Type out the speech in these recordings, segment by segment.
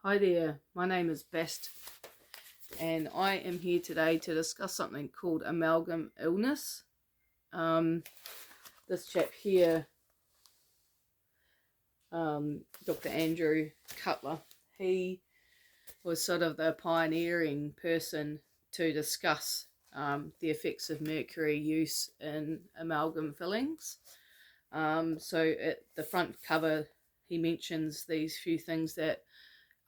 Hi there, my name is Best and I am here today to discuss something called amalgam illness. This chap here, Dr. Andrew Cutler, he was sort of the pioneering person to discuss the effects of mercury use in amalgam fillings. So at the front cover he mentions these few things that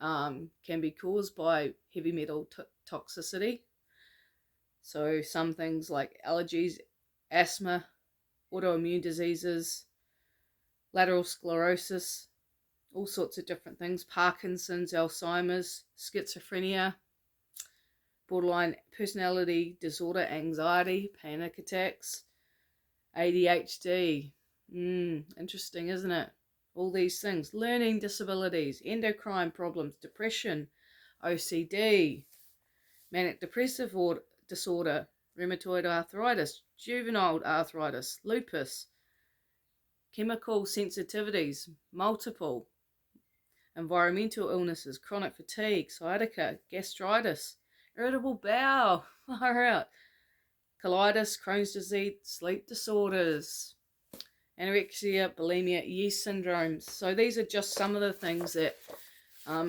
can be caused by heavy metal toxicity. So some things like allergies, asthma, autoimmune diseases, lateral sclerosis, all sorts of different things, Parkinson's, Alzheimer's, schizophrenia, borderline personality disorder, anxiety, panic attacks, ADHD. Interesting, isn't it? All these things, learning disabilities, endocrine problems, depression, OCD, manic depressive disorder, rheumatoid arthritis, juvenile arthritis, lupus, chemical sensitivities, multiple, environmental illnesses, chronic fatigue, sciatica, gastritis, irritable bowel, far out, colitis, Crohn's disease, sleep disorders, anorexia, bulimia, yeast syndromes. So these are just some of the things that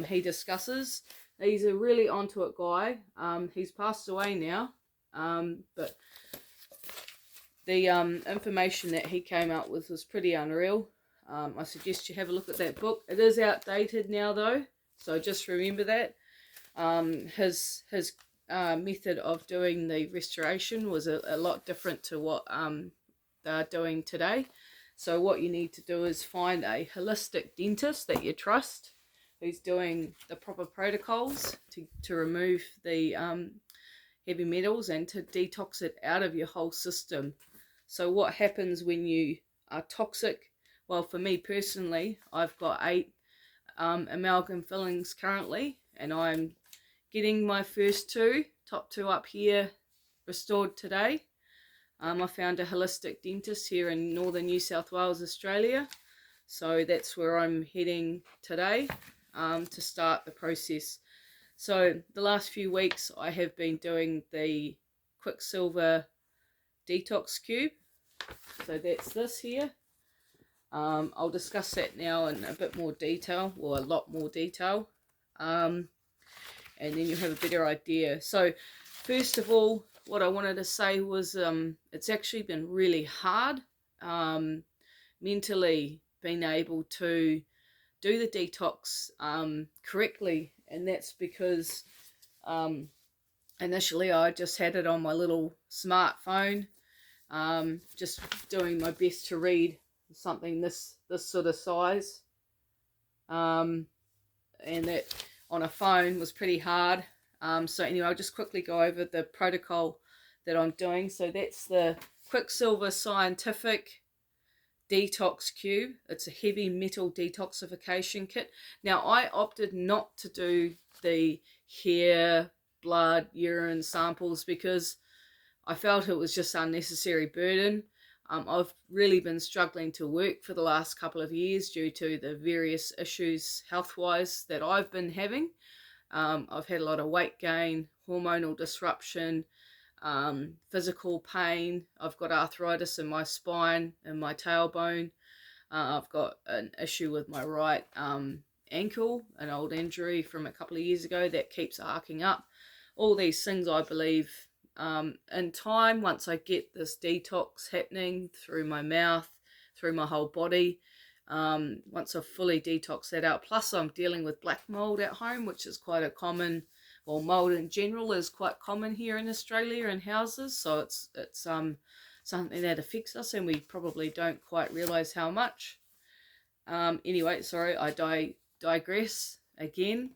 he discusses. He's a really onto it guy. He's passed away now, but the information that he came out with was pretty unreal. I suggest you have a look at that book. It is outdated now though, so just remember that. His method of doing the restoration was a lot different to what they're doing today. So what you need to do is find a holistic dentist that you trust, who's doing the proper protocols to remove the heavy metals and to detox it out of your whole system. So what happens when you are toxic? Well, for me personally, I've got 8 amalgam fillings currently, and I'm getting my first 2, top 2 up here, restored today. I found a holistic dentist here in northern New South Wales, Australia. So that's where I'm heading today to start the process. So the last few weeks I have been doing the Quicksilver detox cube. So that's this here. I'll discuss that now in a bit more detail, or a lot more detail. And then you'll have a better idea. So first of all, what I wanted to say was it's actually been really hard mentally being able to do the detox correctly, and that's because initially I just had it on my little smartphone, just doing my best to read something this sort of size, and that on a phone was pretty hard. So anyway, I'll just quickly go over the protocol that I'm doing. So that's the Quicksilver Scientific Detox Cube. It's a heavy metal detoxification kit. Now, I opted not to do the hair, blood, urine samples because I felt it was just unnecessary burden. I've really been struggling to work for the last couple of years due to the various issues health-wise that I've been having. I've had a lot of weight gain, hormonal disruption, physical pain. I've got arthritis in my spine and my tailbone. I've got an issue with my right ankle, an old injury from a couple of years ago that keeps arcing up. All these things, I believe, in time, once I get this detox happening through my mouth, through my whole body, once I've fully detoxed that out, plus I'm dealing with black mold at home, which is quite a common, well, mold in general is quite common here in Australia in houses, so it's something that affects us and we probably don't quite realize how much. Anyway, sorry, I digress again.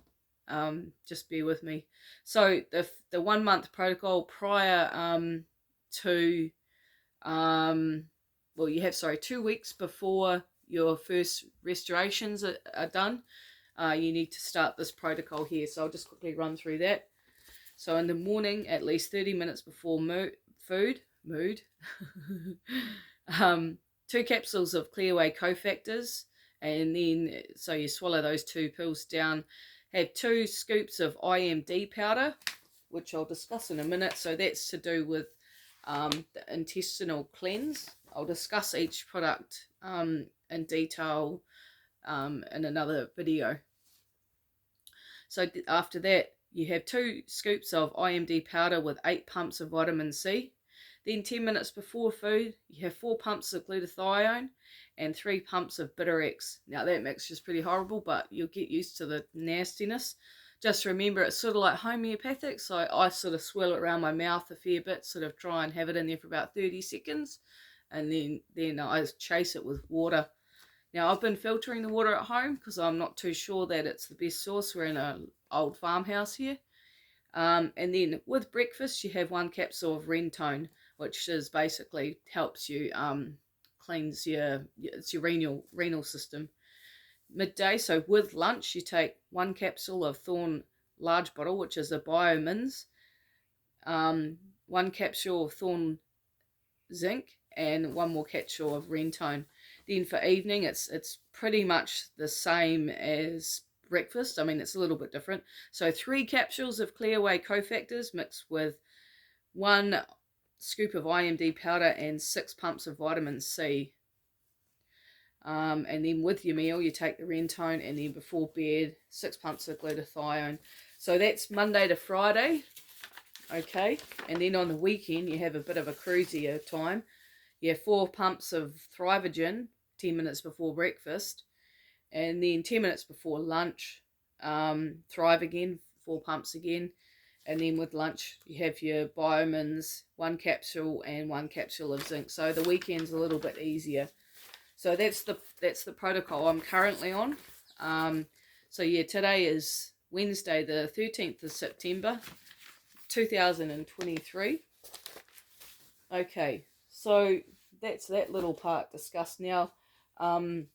Just bear with me. So the 1 month protocol prior to well, you have 2 weeks before your first restorations are done, you need to start this protocol here. So I'll just quickly run through that. So in the morning, at least 30 minutes before food, 2 capsules of Clearway cofactors, and then so you swallow those 2 pills down, have 2 scoops of IMD powder, which I'll discuss in a minute. So that's to do with the intestinal cleanse. I'll discuss each product in detail in another video. So after that, you have 2 scoops of IMD powder with 8 pumps of vitamin C. Then 10 minutes before food, you have 4 pumps of glutathione and 3 pumps of Bitrex. Now that mixture is pretty horrible, but you'll get used to the nastiness. Just remember, it's sort of like homeopathic, so I sort of swirl it around my mouth a fair bit, sort of try and have it in there for about 30 seconds, and then I chase it with water. Now, I've been filtering the water at home because I'm not too sure that it's the best source. We're in an old farmhouse here. And then with breakfast, you have 1 capsule of Rentone, which is basically helps you cleanse your renal system. Midday, so with lunch, you take 1 capsule of Thorn large bottle, which is a Biomins, 1 capsule of Thorn zinc, and 1 more capsule of Rentone. Then for evening, it's pretty much the same as breakfast. I mean, it's a little bit different. So 3 capsules of Clearway cofactors mixed with 1 scoop of IMD powder and 6 pumps of vitamin C. And then with your meal, you take the Rentone, and then before bed, 6 pumps of glutathione. So that's Monday to Friday. Okay, and then on the weekend, you have a bit of a cruisier time. You have 4 pumps of Thrivogen, 10 minutes before breakfast, and then 10 minutes before lunch, Thrive again, 4 pumps again, and then with lunch, you have your Biomins, 1 capsule and 1 capsule of zinc. So the weekend's a little bit easier. So that's the protocol I'm currently on. So yeah, today is Wednesday, the 13th of September, 2023. Okay, so that's that little part discussed. Now, I'm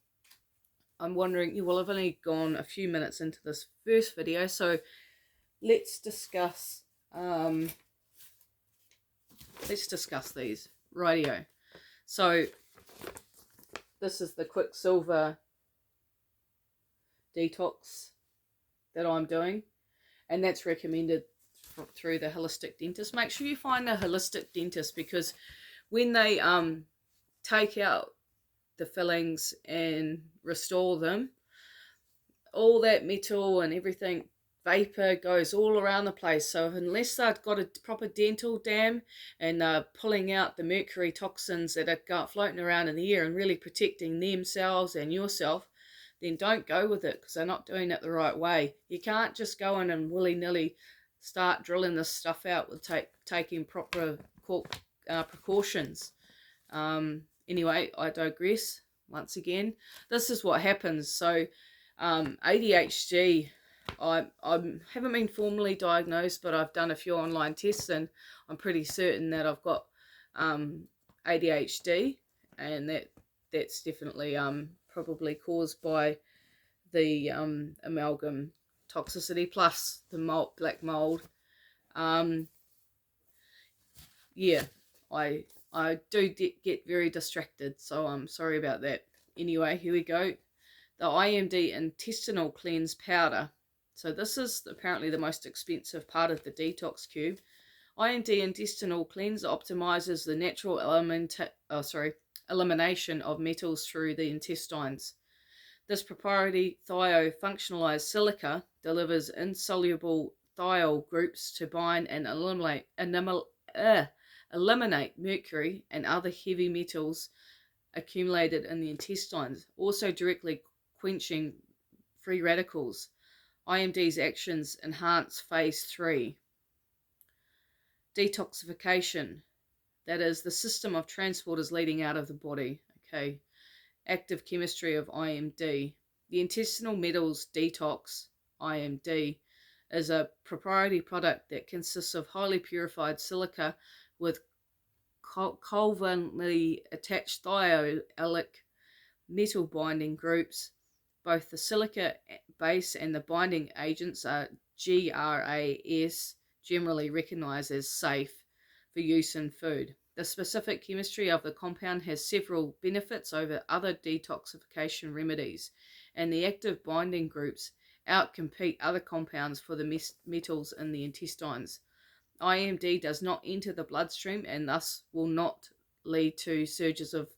wondering, well, I've only gone a few minutes into this first video, so let's discuss these. Rightio. So this is the Quicksilver detox that I'm doing, and that's recommended through the holistic dentist. Make sure you find a holistic dentist, because when they take out the fillings and restore them, all that metal and everything, vapor, goes all around the place. So unless they've got a proper dental dam and pulling out the mercury toxins that are floating around in the air and really protecting themselves and yourself, then don't go with it, because they're not doing it the right way. You can't just go in and willy-nilly start drilling this stuff out with taking proper precautions. Anyway, I digress. Once again, this is what happens. So ADHD, I haven't been formally diagnosed, but I've done a few online tests, and I'm pretty certain that I've got ADHD, and that's definitely probably caused by the amalgam toxicity plus the black mold. Yeah, I do get very distracted, so I'm sorry about that. Anyway, here we go. The IMD intestinal cleanse powder. So this is apparently the most expensive part of the detox cube. IMD intestinal cleanse optimizes the natural elimination of metals through the intestines. This proprietary thiofunctionalized silica delivers insoluble thiol groups to bind and eliminate mercury and other heavy metals accumulated in the intestines, also directly quenching free radicals. IMD's actions enhance phase 3. Detoxification, that is the system of transporters leading out of the body. Okay. Active chemistry of IMD. The intestinal metals detox, IMD, is a proprietary product that consists of highly purified silica with covalently attached thiolic metal binding groups. Both the silica base and the binding agents are GRAS, generally recognized as safe for use in food. The specific chemistry of the compound has several benefits over other detoxification remedies, and the active binding groups outcompete other compounds for the metals in the intestines. IMD does not enter the bloodstream and thus will not lead to surges of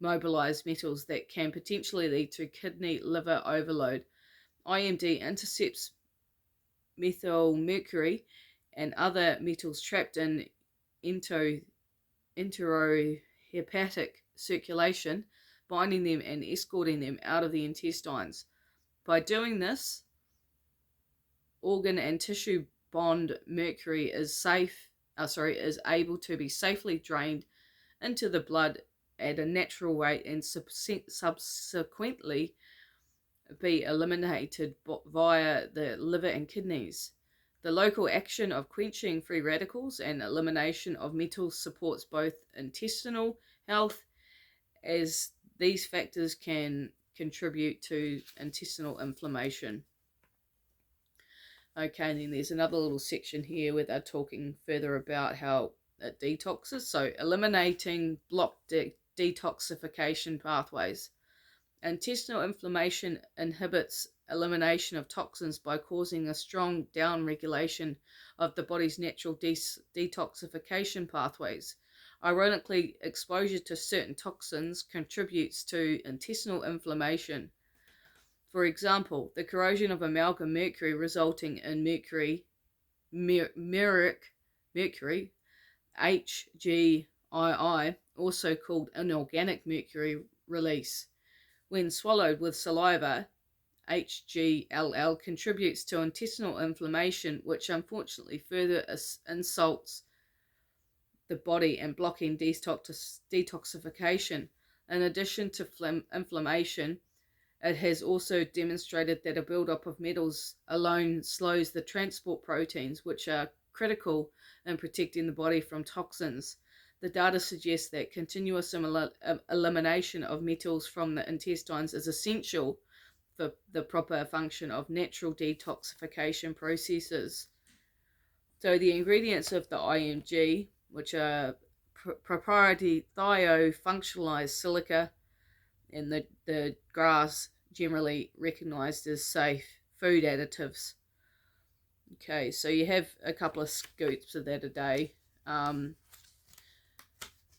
mobilized metals that can potentially lead to kidney liver overload. IMD intercepts methyl mercury and other metals trapped in enterohepatic circulation, binding them and escorting them out of the intestines. By doing this, organ and tissue bond mercury is able to be safely drained into the blood at a natural rate and subsequently be eliminated via the liver and kidneys. The local action of quenching free radicals and elimination of metals supports both intestinal health, as these factors can contribute to intestinal inflammation. Okay, and then there's another little section here where they're talking further about how it detoxes. So eliminating blocked detoxification pathways. Intestinal inflammation inhibits elimination of toxins by causing a strong downregulation of the body's natural detoxification pathways. Ironically, exposure to certain toxins contributes to intestinal inflammation. For example, the corrosion of amalgam mercury resulting in mercury, HGII, also called inorganic mercury release, when swallowed with saliva, HGLL, contributes to intestinal inflammation, which unfortunately further insults the body and blocking detoxification. In addition to inflammation, it has also demonstrated that a buildup of metals alone slows the transport proteins, which are critical in protecting the body from toxins. The data suggests that continuous elimination of metals from the intestines is essential for the proper function of natural detoxification processes. So the ingredients of the IMG, which are proprietary thiofunctionalized silica, and the GRAS generally recognized as safe food additives. Okay, so you have a couple of scoops of that a day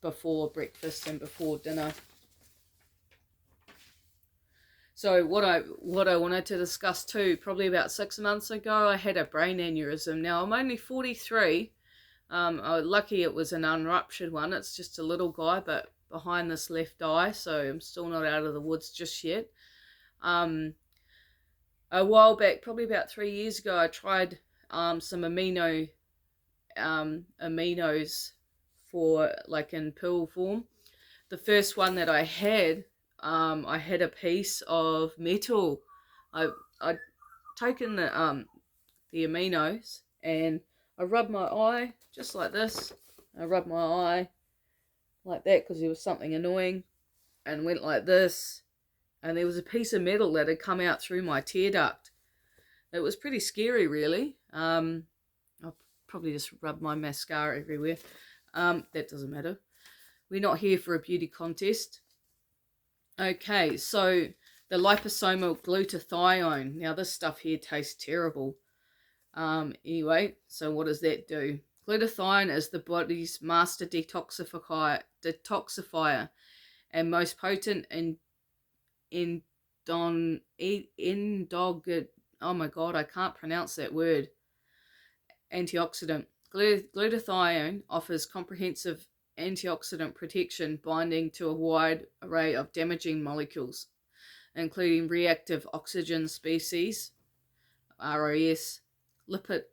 before breakfast and before dinner. So what I wanted to discuss too, probably about 6 months ago, I had a brain aneurysm. Now I'm only 43. Lucky it was an unruptured one. It's just a little guy, but behind this left eye, so I'm still not out of the woods just yet. A while back, probably about 3 years ago, I tried some aminos for like in pill form. The first one that I had a piece of metal. I'd taken the aminos and I rubbed my eye just like this. I rubbed my eye like that because there was something annoying, and went like this, and there was a piece of metal that had come out through my tear duct. It was pretty scary, really. I'll probably just rub my mascara everywhere. That doesn't matter. We're not here for a beauty contest. Okay, so the liposomal glutathione. Now this stuff here tastes terrible. Anyway, so what does that do? Glutathione is the body's master detoxifier and most potent oh my god, I can't pronounce that word, antioxidant. Glutathione offers comprehensive antioxidant protection, binding to a wide array of damaging molecules, including reactive oxygen species, ROS, lipid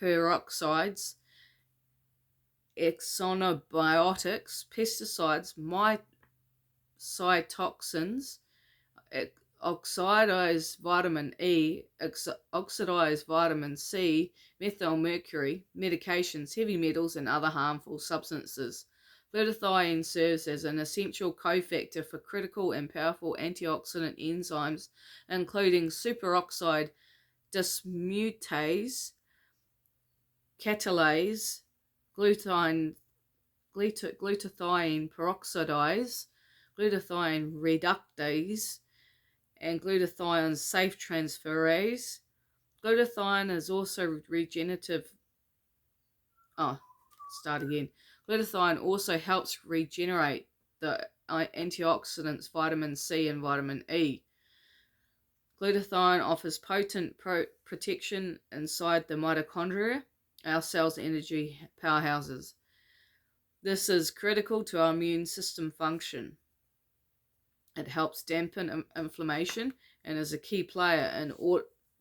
peroxides, exonobiotics, pesticides, mycotoxins, oxidized vitamin E, oxidized vitamin C, methyl mercury, medications, heavy metals, and other harmful substances. Glutathione serves as an essential cofactor for critical and powerful antioxidant enzymes, including superoxide dismutase, catalase, glutathione peroxidase, glutathione reductase, and glutathione's safe transferase. Glutathione is also regenerative. Oh, start again. Glutathione also helps regenerate the antioxidants vitamin C and vitamin E. Glutathione offers potent protection inside the mitochondria, our cells' energy powerhouses. This is critical to our immune system function. It helps dampen inflammation and is a key player in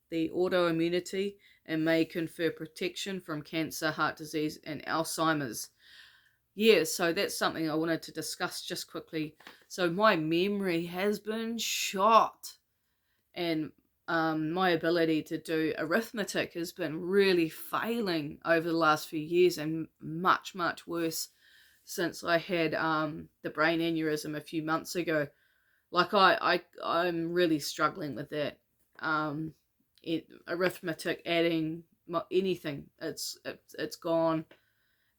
the autoimmunity and may confer protection from cancer, heart disease, and Alzheimer's. Yeah, so that's something I wanted to discuss just quickly. So my memory has been shot, and my ability to do arithmetic has been really failing over the last few years, and much, much worse since I had the brain aneurysm a few months ago. Like I'm really struggling with that. Arithmetic, adding, anything, it's gone.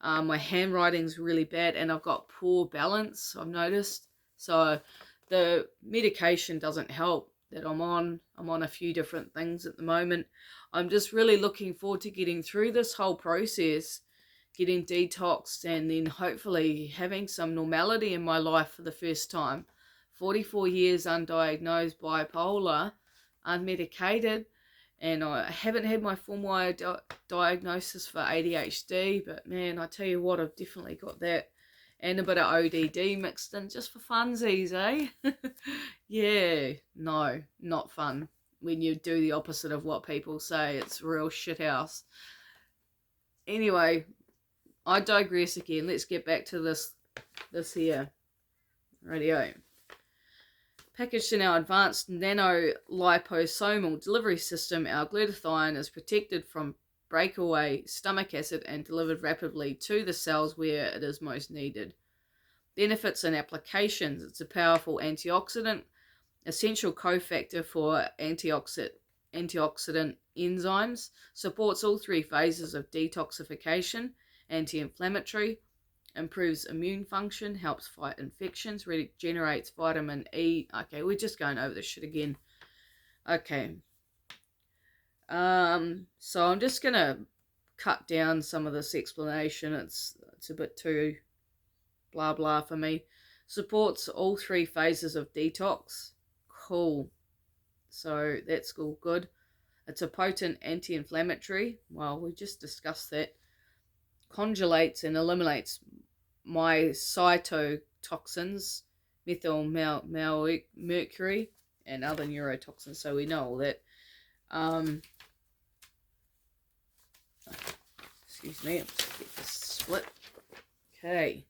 My handwriting's really bad, and I've got poor balance, I've noticed. So the medication doesn't help that I'm on. I'm on a few different things at the moment. I'm just really looking forward to getting through this whole process, getting detoxed, and then hopefully having some normality in my life for the first time. 44 years undiagnosed bipolar, unmedicated, and I haven't had my formal diagnosis for ADHD, but man, I tell you what, I've definitely got that, and a bit of ODD mixed in just for funsies, eh? Yeah, no, not fun. When you do the opposite of what people say, it's real shithouse. Anyway, I digress again. Let's get back to this here. Radio. Packaged in our advanced nano-liposomal delivery system, our glutathione is protected from breakaway stomach acid and delivered rapidly to the cells where it is most needed. Benefits and applications. It's a powerful antioxidant, essential cofactor for antioxidant enzymes, supports all three phases of detoxification, anti-inflammatory, improves immune function, helps fight infections, regenerates vitamin E. Okay, we're just going over this shit again. Okay. So I'm just going to cut down some of this explanation. It's a bit too blah blah for me. Supports all three phases of detox. Cool. So that's all good. It's a potent anti-inflammatory. Well, we just discussed that. Congealates and eliminates my cytotoxins, methyl mercury, and other neurotoxins. So we know all that. Excuse me, let's get this split. Okay.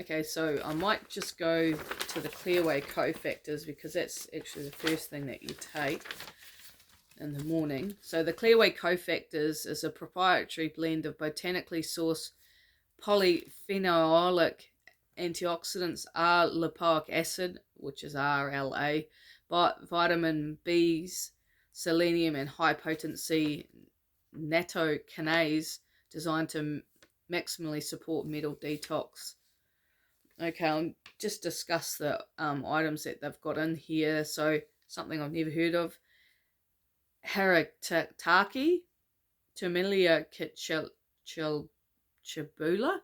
Okay, so I might just go to the Clearway cofactors because that's actually the first thing that you take in the morning. So the Clearway cofactors is a proprietary blend of botanically sourced polyphenolic antioxidants, R-lipoic acid, which is RLA, vitamin B's, selenium, and high-potency nattokinase designed to maximally support metal detox. Okay, I'll just discuss the items that they've got in here. So something I've never heard of. Harataki, Termelia chibula,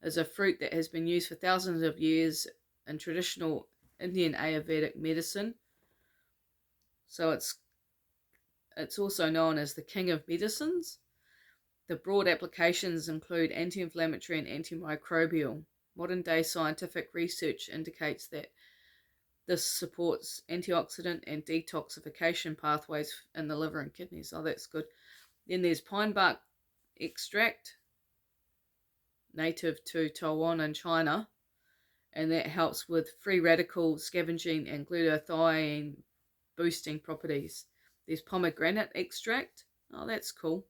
is a fruit that has been used for thousands of years in traditional Indian Ayurvedic medicine. So it's also known as the king of medicines. The broad applications include anti-inflammatory and antimicrobial. Modern day scientific research indicates that this supports antioxidant and detoxification pathways in the liver and kidneys. Oh, that's good. Then there's pine bark extract, native to Taiwan and China, and that helps with free radical scavenging and glutathione boosting properties. There's pomegranate extract. Oh, that's cool.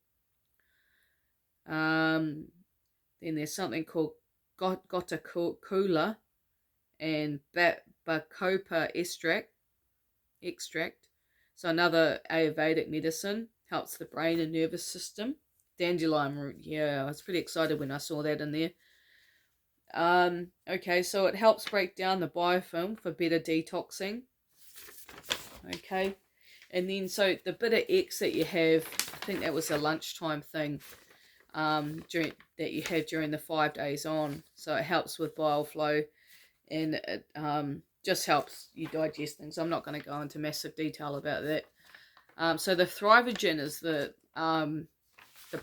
Then there's something called Gotakula and Bacopa extract. So another Ayurvedic medicine, helps the brain and nervous system. Dandelion root, yeah, I was pretty excited when I saw that in there. Okay, so it helps break down the biofilm for better detoxing. Okay. And then, so the bit of X that you have, I think that was a lunchtime thing that you have during the 5 days on. So it helps with bile flow, and it just helps you digest things. I'm not going to go into massive detail about that. So the Thrivogen is the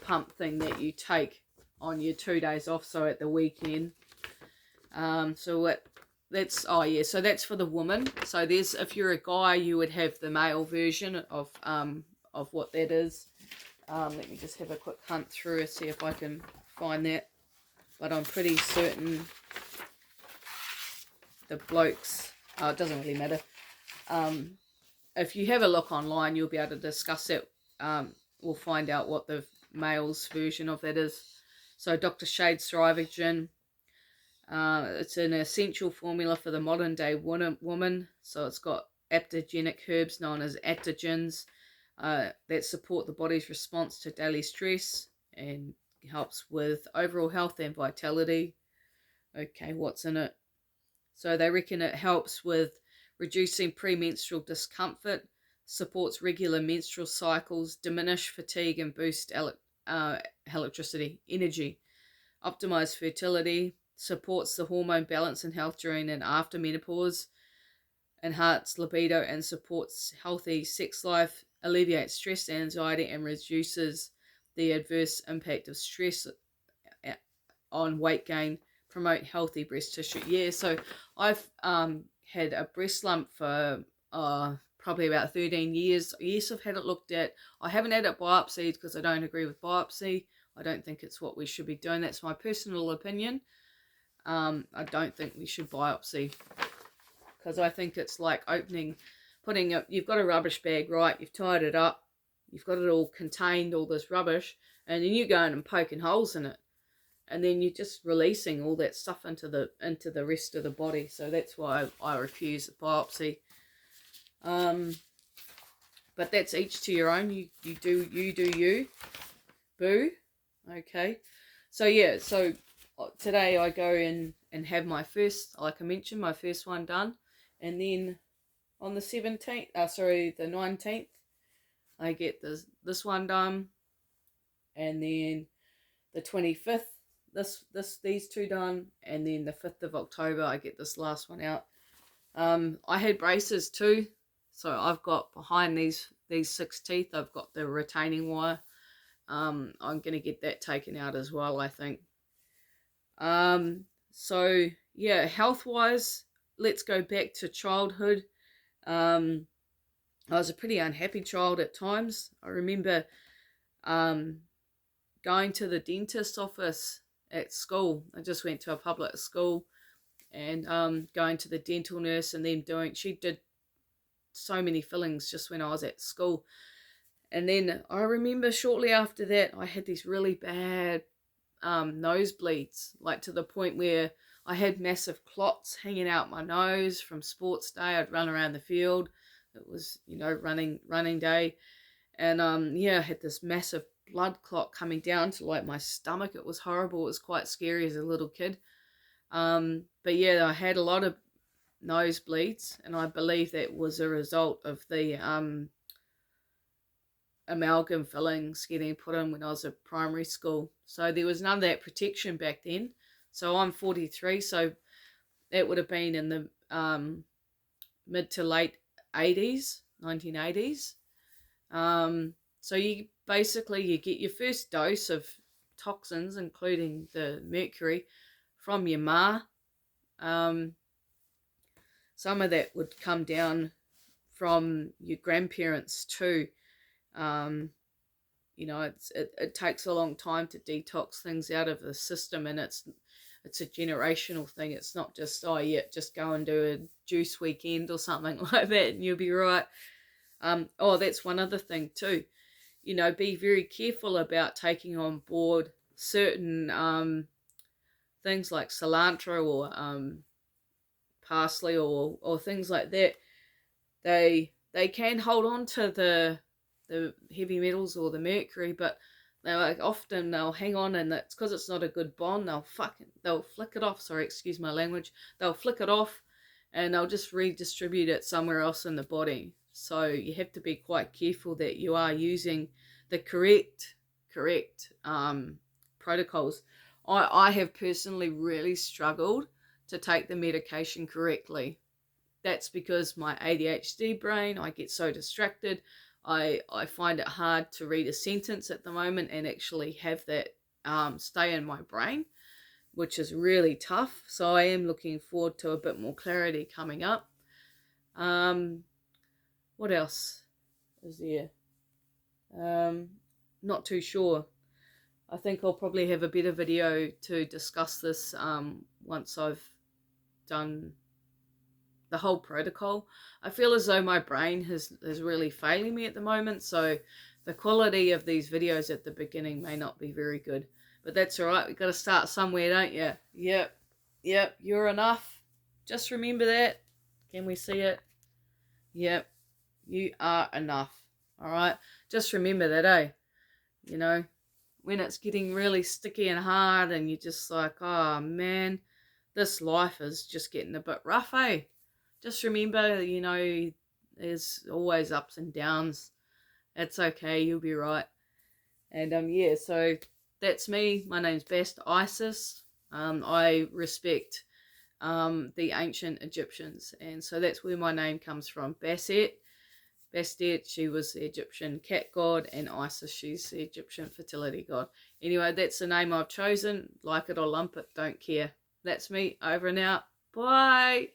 pump thing that you take on your 2 days off, so at the weekend. So that's for the woman. So there's, if you're a guy, you would have the male version of what that is. Let me just have a quick hunt through and see if I can find that. But I'm pretty certain the blokes, it doesn't really matter. If you have a look online, you'll be able to discuss it. We'll find out what the male's version of that is. So Dr. Shade's Thrivogen. It's an essential formula for the modern day woman. So it's got adaptogenic herbs known as adaptogens that support the body's response to daily stress and helps with overall health and vitality. Okay, what's in it? So they reckon it helps with reducing premenstrual discomfort, supports regular menstrual cycles, diminish fatigue, and boost electricity, energy, optimize fertility, supports the hormone balance and health during and after menopause, enhance libido and supports healthy sex life, alleviates stress and anxiety, and reduces the adverse impact of stress on weight gain, promote healthy breast tissue. Yeah, so I've had a breast lump for probably about 13 years. Yes, I've had it looked at. I haven't had it biopsied because I don't agree with biopsy. I don't think it's what we should be doing. That's my personal opinion. I don't think we should biopsy, because I think it's like you've got a rubbish bag, right? You've tied it up, you've got it all contained, all this rubbish, and then you go in and poking holes in it, and then you're just releasing all that stuff into the rest of the body. So that's why I refuse a biopsy. But that's each to your own. You do you, boo. Okay. So yeah. So today I go in and have my first, like I mentioned, my first one done, and then on the 17th, the 19th, I get this one done, and then the 25th, these two done, and then the 5th of October I get this last one out. I had braces too, so I've got behind these 6 teeth, I've got the retaining wire. I'm gonna get that taken out as well, I think. So yeah, health wise, let's go back to childhood. I was a pretty unhappy child at times. I remember going to the dentist office at school. I just went to a public school, and going to the dental nurse, and then she did so many fillings just when I was at school. And then I remember shortly after that, I had these really bad nosebleeds, like to the point where I had massive clots hanging out my nose from sports day. I'd run around the field. It was, running day. And I had this massive blood clot coming down to like my stomach. It was horrible. It was quite scary as a little kid. But yeah, I had a lot of nosebleeds, and I believe that was a result of the amalgam fillings getting put in when I was at primary school. So there was none of that protection back then. So I'm 43, so that would have been in the mid to late 80s, 1980s. So you get your first dose of toxins, including the mercury, from your ma. Some of that would come down from your grandparents too. It takes a long time to detox things out of the system, and it's a generational thing. It's not just, just go and do a juice weekend or something like that and you'll be right. That's one other thing too. Be very careful about taking on board certain things like cilantro or parsley or things like that. They can hold on to the heavy metals or the mercury, but they'll hang on, and that's because it's not a good bond. They'll flick it off. Sorry, excuse my language. They'll flick it off, and they'll just redistribute it somewhere else in the body. So you have to be quite careful that you are using the correct protocols. I have personally really struggled to take the medication correctly. That's because my ADHD brain, I get so distracted. I find it hard to read a sentence at the moment and actually have that stay in my brain, which is really tough. So I am looking forward to a bit more clarity coming up. What else is there? Not too sure. I think I'll probably have a better video to discuss this once I've done the whole protocol. I feel as though my brain is really failing me at the moment, so the quality of these videos at the beginning may not be very good. But that's alright, we've got to start somewhere, don't you? Yep, you're enough. Just remember that. Can we see it? Yep, you are enough. Alright, just remember that, eh? You know, when it's getting really sticky and hard and you're just like, oh man, this life is just getting a bit rough, eh? Just remember, you know, there's always ups and downs. It's okay, you'll be right. And yeah, so that's me. My name's Bast Isis. I respect the ancient Egyptians, and so that's where my name comes from. Bastet, she was the Egyptian cat god, and Isis, she's the Egyptian fertility god. Anyway, that's the name I've chosen. Like it or lump it, don't care. That's me, over and out. Bye.